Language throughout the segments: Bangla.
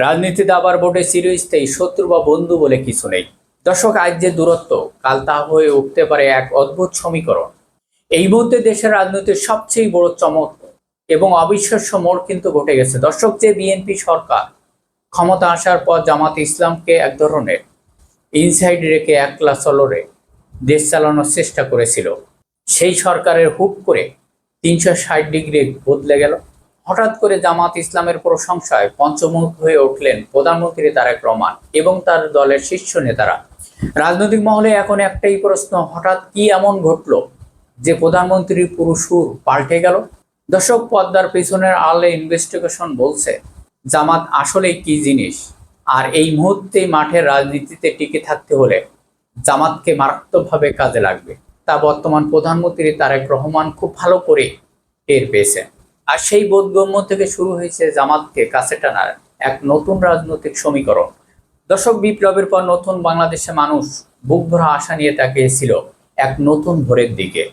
রাজনীতিতে আবার বোর্ডে চিরস্থায়ী শত্রু বা বন্ধু বলে কিছু নেই। দর্শক, আজ যে দূরত্ব, কাল তা হয়ে উঠতে পারে এক অদ্ভুত সমীকরণ। এই মুহূর্তে দেশের রাজনীতির সবচেয়ে বড় চমক এবং অবিশ্বাস্য মোড় কিন্তু ঘটে গেছে। দর্শক, যে বিএনপি সরকার ক্ষমতা আসার পর জামাত ইসলামকে এক ধরনের ইনসাইড রেখে একলা চলরে দেশ চালানোর চেষ্টা করেছিল, সেই সরকারের হুট করে ৩৬০ ডিগ্রি বদলে গেল। হঠাৎ করে জামাত ইসলামের প্রশংসায় পঞ্চমুখ হয়ে উঠলেন প্রধানমন্ত্রী তারেক রহমান এবং তার দলের শীর্ষ নেতারা। রাজনৈতিক মহলে এখন একটাই প্রশ্ন, হঠাৎ কি এমন ঘটলো যে প্রধানমন্ত্রীর পুরো সুর পাল্টে গেল? দর্শক, পদ্মার পেছনের আড়ালে ইনভেস্টিগেশন বলছে জামাত আসলে কি জিনিস, আর এই মুহূর্তে মাঠের রাজনীতিতে টিকে থাকতে হলে জামাতকে মারাত্মকভাবে কাজে লাগবে। তা বর্তমান প্রধানমন্ত্রী তারেক রহমান খুব ভালো করে টের পেয়েছেন। আর সেই বোধগম্য থেকে শুরু হয়েছে জামাতকে কাছে টানার এক নতুন রাজনৈতিক সমীকরণ। দর্শক, বিপ্লবের পর নতুন বাংলাদেশে মানুষ বুক ভরা আশা নিয়ে তাকিয়েছিল এক নতুন ভোরের দিকে।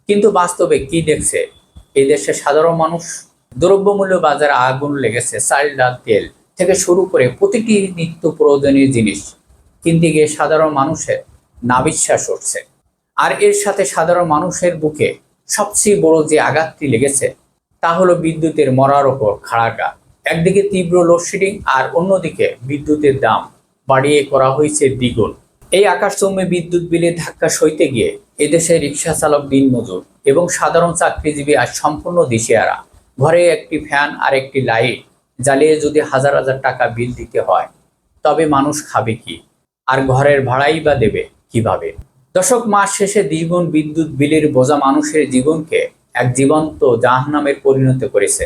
কিন্তু বাস্তবে কি দেখছে এই দেশের সাধারণ মানুষ? দ্রব্যমূল্য বাজারে আগুন লেগেছে। চাল, ডাল, তেল থেকে শুরু করে প্রতিটি নিত্য প্রয়োজনীয় জিনিস কিনতে গিয়ে সাধারণ মানুষের নাবিশ্বাস উঠছে। আর এর সাথে সাধারণ মানুষের বুকে সবচেয়ে বড় যে আঘাতটি লেগেছে তা হলো বিদ্যুতের মরার ওপর খাড়া গা। একদিকে তীব্র লোডশেডিং আর অন্যদিকে বিদ্যুতের দাম বাড়িয়ে করা হয়েছে দ্বিগুণ। এই আকাশচুম্বী বিদ্যুৎ বিলের ধাক্কা সইতে গিয়ে এদেশের রিক্সা চালক, দিনমজুর এবং সাধারণ চাকরিজীবী আজ সম্পূর্ণ দিশেহারা। ঘরে একটি ফ্যান আর একটি লাইট জ্বালিয়ে যদি হাজার হাজার টাকা বিল দিতে হয়, তবে মানুষ খাবে কি, আর ঘরের ভাড়াই বা দেবে কিভাবে? দর্শক, মাস শেষে দ্বিগুণ বিদ্যুৎ বিলের বোঝা মানুষের জীবনকে এক জীবন্ত জাহান্নামের পরিণত করেছে।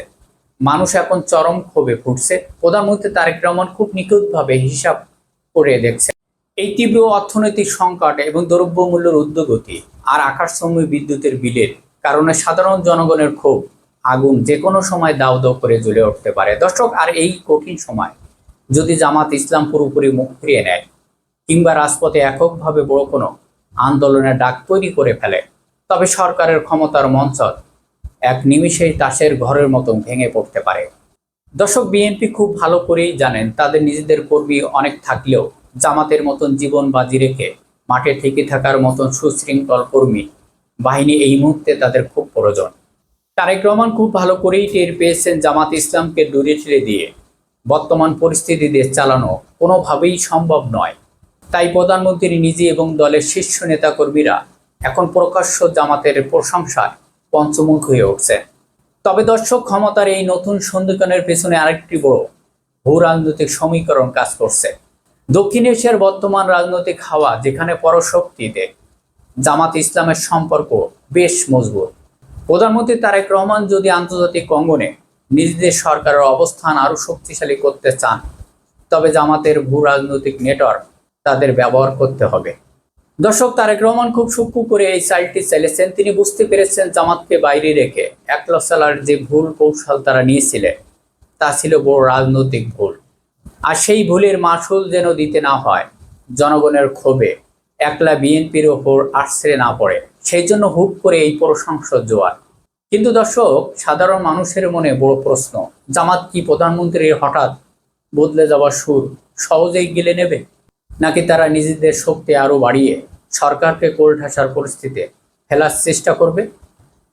মানুষ এখন চরম ক্ষোভে ফুটছে। প্রধানমন্ত্রী তারেক রহমান খুব নিখুঁতভাবে হিসাব করে দেখছে এই তীব্র অর্থনৈতিক সংকট এবং দ্রব্যমূল্যের ঊর্ধ্বগতি আর আকাশচুম্বী বিদ্যুতের বিলের কারণে সাধারণ জনগণের ক্ষোভ আগুন যে কোনো সময় দাউ দাউ করে জ্বলে উঠতে পারে। দর্শক, আর এই কঠিন সময় যদি জামাত ইসলাম পুরোপুরি মুখ ফিরিয়ে নেয় কিংবা রাজপথে এককভাবে বড় কোনো আন্দোলনের ডাক তৈরি করে ফেলে, তবে সরকারের ক্ষমতার মঞ্চল এক নিমিষেই তাসের ঘরের মতন ভেঙে পড়তে পারে। দর্শক, বিএনপি খুব ভালো করেই জানেন তাদের নিজেদের কর্মী অনেক থাকলেও জামাতের মতন জীবন বাজি রেখে মাঠে টিকে থাকার মতন সুশৃঙ্খল কর্মী বাহিনী এই মুহূর্তে তাদের খুব প্রয়োজন। তারেক রহমান খুব ভালো করেই টের পেয়েছেন জামাত ইসলামকে দূরে ঠেলে দিয়ে বর্তমান পরিস্থিতি দেশ চালানো কোনোভাবেই সম্ভব নয়। তাই প্রধানমন্ত্রী নিজে এবং দলের শীর্ষ নেতাকর্মীরা এখন প্রকাশ্য জামাতের প্রশংসায় পঞ্চমুখ হয়ে উঠছে। তবে দর্শক, ক্ষমতার এই নতুন সন্ধিক্ষণের পেছনে আরেকটি বড় ভূ রাজনৈতিক সমীকরণ কাজ করছে। দক্ষিণ এশিয়ার বর্তমান রাজনৈতিক হাওয়া, যেখানে পরশক্তিতে জামাত ইসলামের সম্পর্ক বেশ মজবুত। প্রধানমন্ত্রী তারেক রহমান যদি আন্তর্জাতিক অঙ্গনে নিজেদের সরকারের অবস্থান আরও শক্তিশালী করতে চান, তবে জামাতের ভূ রাজনৈতিক নেটওয়ার্ক তাদের ব্যবহার করতে হবে। দর্শক, তারেক রহমান খুব সূক্ষ্ম করে এই চালটি চালিয়েছেন। তিনি বুঝতে পেরেছেন জামাতকে বাইরে রেখে একলা চলার যে ভুল কৌশল তারা নিয়েছিলেন তা ছিল বড় রাজনৈতিক ভুল। আর সেই ভুলের মাসুল যেন দিতে না হয় জনগণের ক্ষোভে একলা বিএনপির ওপর আছড়ে না পড়ে, সেই জন্য হুট করে এই প্রশংসা জোয়ার। কিন্তু দর্শক, সাধারণ মানুষের মনে বড় প্রশ্ন, জামাত কি প্রধানমন্ত্রীর হঠাৎ বদলে যাওয়ার সুর সহজেই গিলে নেবে, নাকি তারা নিজেদের শক্তি আরও বাড়িয়ে সরকারকে কোলঠাসার পরিস্থিতিতে ফেলার চেষ্টা করবে?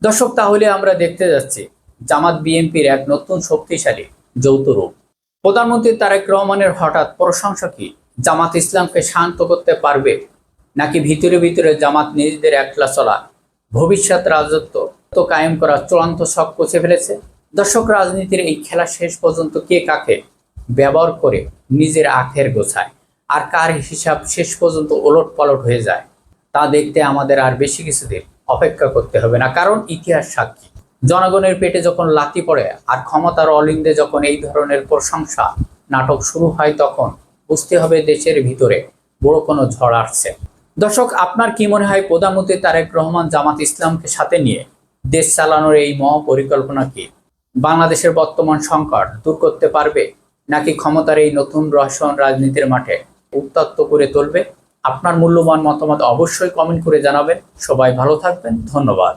দর্শক, তাহলে আমরা দেখতে যাচ্ছি জামাত বিএনপির এক নতুন শক্তিশালী যৌথ রূপ। প্রধানমন্ত্রী তারেক রহমানের হঠাৎ প্রশংসা কি জামাত ইসলামকে শান্ত করতে পারবে, নাকি ভিতরে ভিতরে জামাত নিজেদের একলা চলা ভবিষ্যৎ রাজত্ব কায়েম করার চূড়ান্ত শখ কষে ফেলেছে? দর্শক, রাজনীতির এই খেলা শেষ পর্যন্ত কে কাকে ব্যবহার করে নিজের আখের গোছায় আর কার হিসাব শেষ পর্যন্ত ওলট পালট হয়ে যায়, তা দেখতে আমাদের আর বেশি কিছুদিন অপেক্ষা করতে হবে না। কারণ ইতিহাস সাক্ষী, জনগণের পেটে যখন লাথি পড়ে আর ক্ষমতার অলিন্দে যখন এই ধরনের প্রশংসা নাটক শুরু হয়, তখন বুঝতে হবে দেশের ভিতরে বড় কোনো ঝড় আসছে। দর্শক, আপনার কি মনে হয় প্রধানমন্ত্রী তারেক রহমান জামাত ইসলামকে সাথে নিয়ে দেশ চালানোর এই মহাপরিকল্পনা কি বাংলাদেশের বর্তমান সংকট দূর করতে পারবে, নাকি ক্ষমতার এই নতুন রহস্য রাজনীতির মাঠে উত্তপ্ত করে তুলবে? আপনার মূল্যবান মতামত অবশ্যই কমেন্ট করে জানাবেন। সবাই ভালো থাকবেন, ধন্যবাদ।